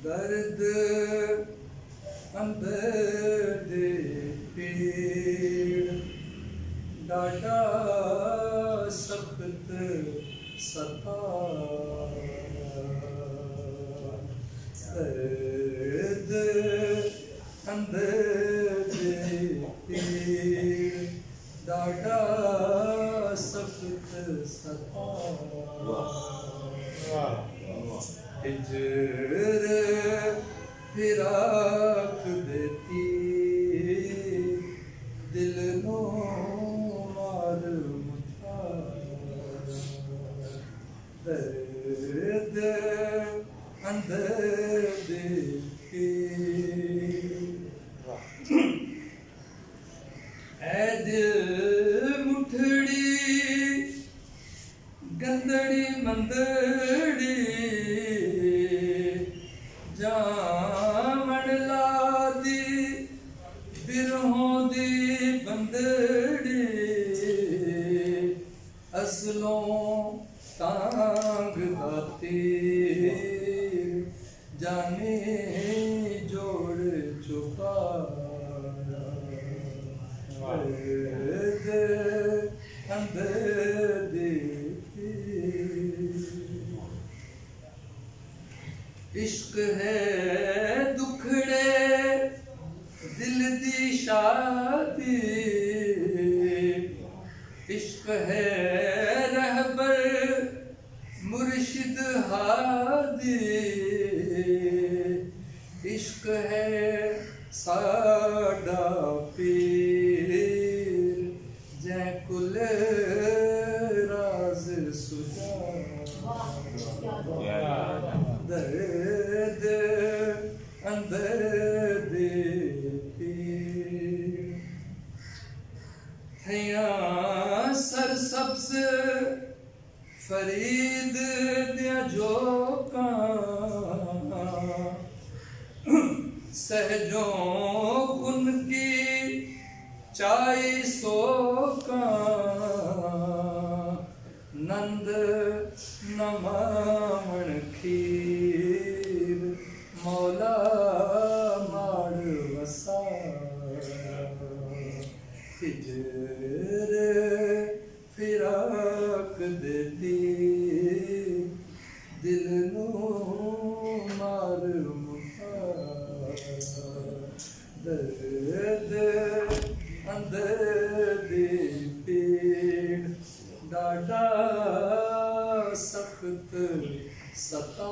दर्द अंदर दे पीड़ डाटा सख्त सता दर्द अंदर दे पीड़ डाटा सख्त सता हिजर फिराक देती दिल नो मार मुठा दर्द अंदर देखी ऐ दिल मुठड़ी गंदड़ी मंदड़ी जामण लादी बिरहों दी बंदड़ी असलों तांग दाती जाने जोड़ चुका अंदर देखी इश्क है दुखड़े दिल दी शादी इश्क है रहबर मुर्शिद हादी इश्क है साडा पीर जै कुल राज सुजा दर्द अंदर दे पीर थैया सर सबस फरीद दिया जोका सहजों उनकी चाय सोका नंद नमामण खीर मौला माड़ वसा हिजर फिराक देती दिल नो मार मुठा दर्द अंदर दे पीड़ डाटा सख्त सता